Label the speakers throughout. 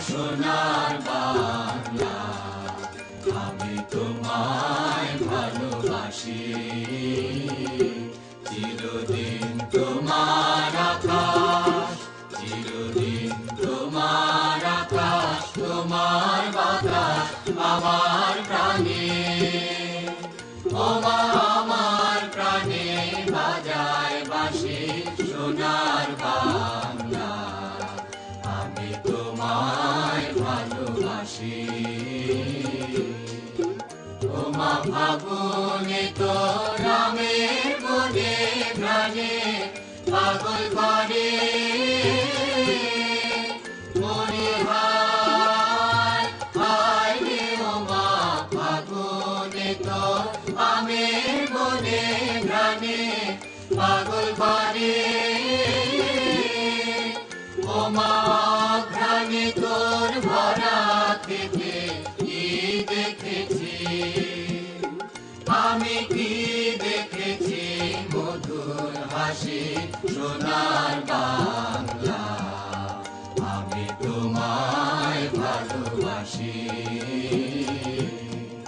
Speaker 1: সোনার বাংলা, আমি তোমায় ভালোবাসি। চিরদিন তোমার আকাশ, চিরদিন তোমার আকাশ, তোমার বাতাস আমার প্রাণে। ও মা আমার প্রাণে বাজায় বাঁশি সোনার বাংলা, আমি তোমায় ভালোবাসি। ও মা ফাগুনে তো রামের বনে প্রাণে পাগল করে মরি হায় হায় রে। ও মা ফাগুনে তো আমের বনে প্রাণে পাগল করে। ও মা ঘ্রাণে তোর ভরা থেকে কি দেখেছি আমি, কি দেখেছি মধুর হাসি সোনার বাংলা, আমি তোমায় ভালোবাসি।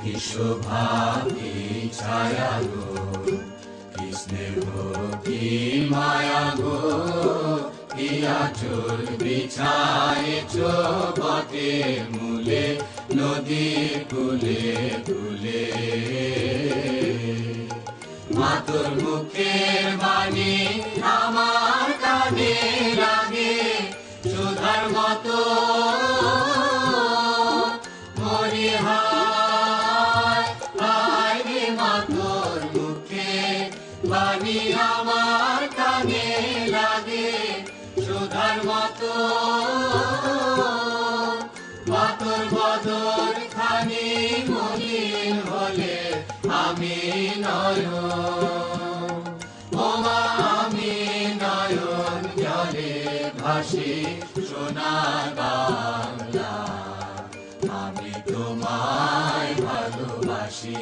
Speaker 1: কি শোভা কি ছায়া গো, কি স্নেহ কি মায়া গো, কি আঁচল বিছায়েছ বটের মূলে নদী কূলে কূলে। মা তোর মুখের বাণী আমার কানে লাগে সুধার মতো মরি হায় হায় রে। মা তোর মুখের বাণী আমার কানে লাগে সুধার মতো। মা তোর বদন খানি মলিন হলে আমি নয়ন, ও মা আমি নয়ন জলে ভাসি সোনার বাংলা, আমি তোমায় ভালোবাসি।